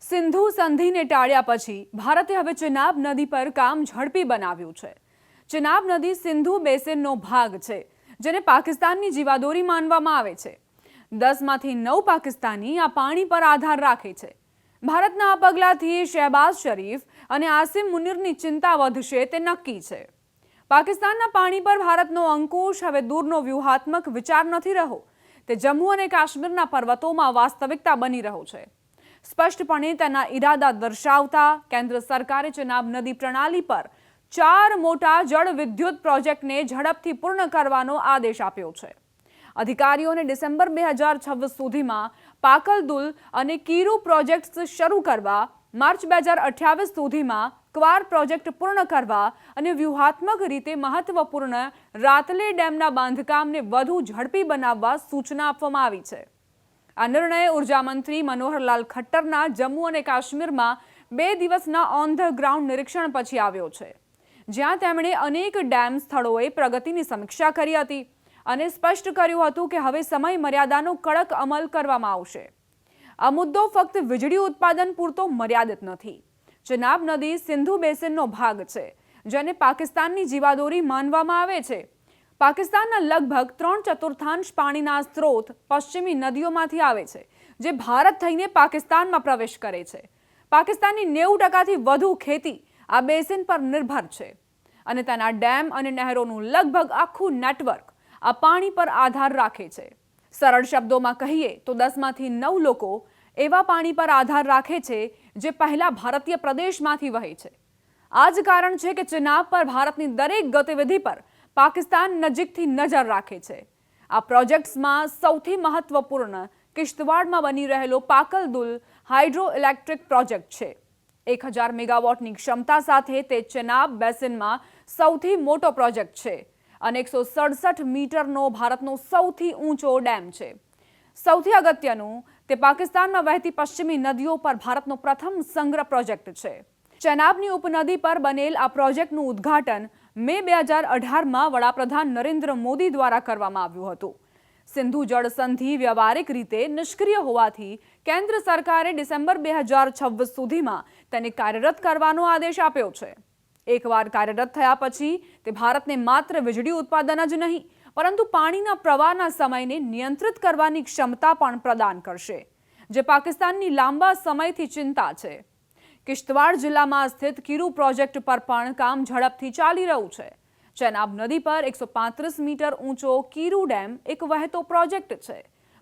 સિંધુ સંધિને ટાળ્યા પછી ભારતે હવે ચેનાબ નદી પર કામ ઝડપી બનાવ્યું છે। ચેનાબ નદી સિંધુ બેસિનનો ભાગ છે, જેને પાકિસ્તાનની જીવાદોરી માનવામાં આવે છે। 10માંથી 9 પાકિસ્તાની આ પાણી પર આધાર રાખે છે। ભારતના આ પગલાથી શહેબાઝ શરીફ અને આસિમ મુનિરની ચિંતા વધશે તે નક્કી છે। પાકિસ્તાનના પાણી પર ભારતનો અંકુશ હવે દૂરનો વ્યૂહાત્મક વિચાર નથી રહ્યો, તે જમ્મુ અને કાશ્મીરના પર્વતોમાં વાસ્તવિકતા બની રહ્યો છે। સ્પષ્ટપણે તેના ઈરાદા દર્શાવતા કેન્દ્ર સરકારે ચેનાબ નદી પ્રણાલી પર 4 મોટા જળ વિદ્યુત પ્રોજેક્ટને ઝડપથી પૂર્ણ કરવાનો આદેશ આપ્યો છે। અધિકારીઓને ડિસેમ્બર 2026 સુધીમાં પાકલદુલ અને કીરુ પ્રોજેક્ટ્સ શરૂ કરવા, માર્ચ 2028 સુધીમાં ક્વાર પ્રોજેક્ટ પૂર્ણ કરવા અને વ્યૂહાત્મક રીતે મહત્વપૂર્ણ રાતલે ડેમના બાંધકામને વધુ ઝડપી બનાવવા સૂચના આપવામાં આવી છે। આ નિર્ણય ઉર્જા મંત્રી મનોહરલાલ ખટ્ટરના જમ્મુ અને કાશ્મીરમાં 2 દિવસના ઓન ધ ગ્રાઉન્ડ નિરીક્ષણ પછી આવ્યો છે, જ્યાં તેમણે અનેક ડેમ સ્થળોએ પ્રગતિની સમીક્ષા કરી હતી અને સ્પષ્ટ કર્યું હતું કે હવે સમય મર્યાદાનો કડક અમલ કરવામાં આવશે। આ મુદ્દો ફક્ત વીજળી ઉત્પાદન પૂરતો મર્યાદિત નથી। ચેનાબ નદી સિંધુ બેસિનનો ભાગ છે, જેને પાકિસ્તાનની જીવાદોરી માનવામાં આવે છે। પાકિસ્તાનના લગભગ 3/4 પાણીના સ્ત્રોત પશ્ચિમી નદીઓમાંથી આવે છે, જે ભારત થઈને પાકિસ્તાનમાં પ્રવેશ કરે છે। પાકિસ્તાનની 90%થી વધુ ખેતી આ બેસિન પર નિર્ભર છે અને તેના ડેમ અને નહેરોનું લગભગ આખું નેટવર્ક આ પાણી પર આધાર રાખે છે। સરળ શબ્દોમાં કહીએ તો 10માંથી 9 લોકો એવા પાણી પર આધાર રાખે છે જે પહેલા ભારતીય પ્રદેશમાંથી વહે છે। આ જ કારણ છે કે ચેનાબ પર ભારતની દરેક ગતિવિધિ પર પાકિસ્તાન નજીકથી નજર રાખે છે। આ પ્રોજેક્ટ્સમાં સૌથી મહત્વપૂર્ણ કિશ્તવાડમાં બની રહેલો પાકલદુલ હાઇડ્રો ઇલેક્ટ્રિક પ્રોજેક્ટ છે। 1000 મેગાવોટની ક્ષમતા સાથે તે ચેનાબ બેસિનમાં સૌથી મોટો પ્રોજેક્ટ છે અને 167 મીટરનો ભારતનો સૌથી ઊંચો ડેમ છે। સૌથી અગત્યનું, તે પાકિસ્તાનમાં વહેતી પશ્ચિમી નદીઓ પર ભારતનો પ્રથમ સંગ્રહ પ્રોજેક્ટ છે। ચેનાબની ઉપનદી પર બનેલ આ પ્રોજેક્ટનું ઉદ્ઘાટન મે 2018માં વડાપ્રધાન નરેન્દ્ર મોદી દ્વારા કરવામાં આવ્યું હતું। સિંધુ જળ સંધિ વ્યવહારિક રીતે નિષ્ક્રિય હોવાથી કેન્દ્ર સરકારે ડિસેમ્બર 2026 સુધીમાં તેને કાર્યરત કરવાનો આદેશ આપ્યો છે। એકવાર કાર્યરત થયા પછી તે ભારતને માત્ર વીજળી ઉત્પાદન જ નહીં, પરંતુ પાણીના પ્રવાહના સમયને નિયંત્રિત કરવાની ક્ષમતા પણ પ્રદાન કરશે, જે પાકિસ્તાનની લાંબા સમયથી ચિંતા છે। કિશ્તવાડ જિલ્લામાં સ્થિત કીરુ પ્રોજેક્ટ પર પણ કામ ઝડપથી ચાલી રહ્યું છે। ચેનાબ નદી પર 135 મીટર ઊંચો કીરુ ડેમ એક વહેતો પ્રોજેક્ટ છે,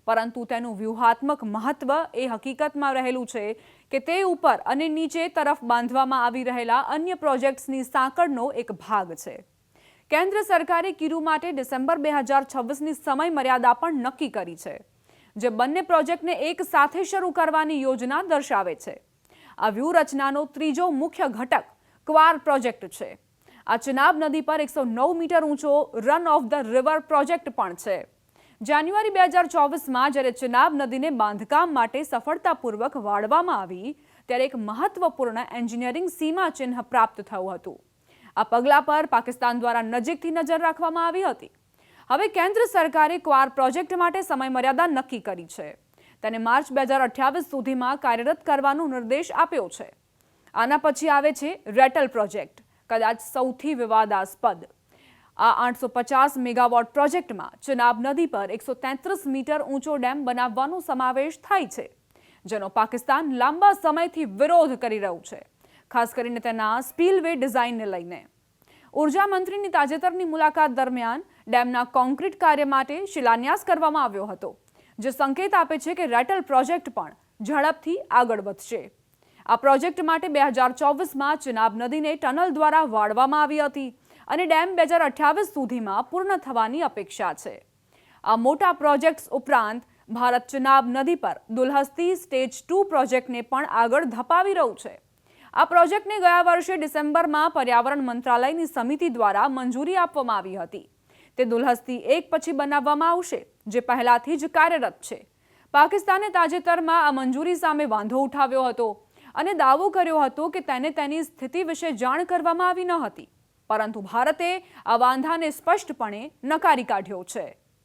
પરંતુ તેનું વ્યૂહાત્મક મહત્વ એ હકીકતમાં રહેલું છે કે તે ઉપર અને નીચે તરફ બાંધવામાં આવી રહેલા અન્ય પ્રોજેક્ટ્સની સાંકળનો એક ભાગ છે। કેન્દ્ર સરકારે કીરુ માટે ડિસેમ્બર 2026ની સમય મર્યાદા પણ નક્કી કરી છે, જે બંને પ્રોજેક્ટને એક સાથે શરૂ કરવાની યોજના દર્શાવે છે। આ વ્યૂહરચનાનો ત્રીજો મુખ્ય ઘટક ક્વાર પ્રોજેક્ટ છે। આ ચેનાબ નદી પર 109 મીટર ઊંચો run of the river project પણ છે। જાન્યુઆરી 2024માં જ્યારે ચેનાબ નદીને બાંધકામ માટે સફળતાપૂર્વક વાળવામાં આવી, ત્યારે એક મહત્વપૂર્ણ એન્જિનિયરિંગ સીમાચિહ્ન પ્રાપ્ત થયું હતું। આ પગલા પર પાકિસ્તાન દ્વારા નજીકથી નજર રાખવામાં આવી હતી। હવે કેન્દ્ર સરકારે ક્વાર પ્રોજેક્ટ માટે સમયમર્યાદા નક્કી કરી છે। તેને માર્ચ 2028 સુધીમાં કાર્યરત કરવાનો નિર્દેશ આપ્યો છે। આના પછી આવે છે રેટલ પ્રોજેક્ટ, કદાચ સૌથી વિવાદાસ્પદ। આ 850 મેગાવોટ પ્રોજેક્ટમાં ચેનાબ નદી પર 133 મીટર ઊંચો ડેમ બનાવવાનો સમાવેશ થાય છે, જેનો પાકિસ્તાન લાંબા સમયથી વિરોધ કરી રહ્યું છે, ખાસ કરીને તેના સ્પીલવે ડિઝાઇનને લઈને। ઉર્જા મંત્રીની તાજેતરની મુલાકાત દરમિયાન ડેમના કોન્ક્રીટ કાર્ય માટે શિલાન્યાસ કરવામાં આવ્યો હતો, જે સંકેત આપે છે કે રેટલ પ્રોજેક્ટ પણ ઝડપથી આગળ વધશે। આ પ્રોજેક્ટ માટે 2024માં ચેનાબ નદીને ટનલ દ્વારા વાળવામાં આવી હતી અને ડેમ 2028 સુધીમાં પૂર્ણ થવાની અપેક્ષા છે। આ મોટા પ્રોજેક્ટ્સ ઉપરાંત ભારત ચેનાબ નદી પર દુલહસ્તી સ્ટેજ 2 પ્રોજેક્ટને પણ આગળ ધપાવી રહ્યું છે। આ પ્રોજેક્ટને ગયા વર્ષે ડિસેમ્બરમાં પર્યાવરણ મંત્રાલયની સમિતિ દ્વારા મંજૂરી આપવામાં આવી હતી। તે દુલહસ્તી 1 પછી બનાવવામાં આવશે, જે પહેલાથી જ કાર્યરત છે। પાકિસ્તાને તાજેતરમાં આ મંજૂરી સામે વાંધો ઉઠાવ્યો હતો અને દાવો કર્યો હતો કે તેને તેની સ્થિતિ વિશે જાણ કરવામાં આવી ન હતી, પરંતુ ભારતે આ વાંધાને સ્પષ્ટપણે નકારી કાઢ્યો છે।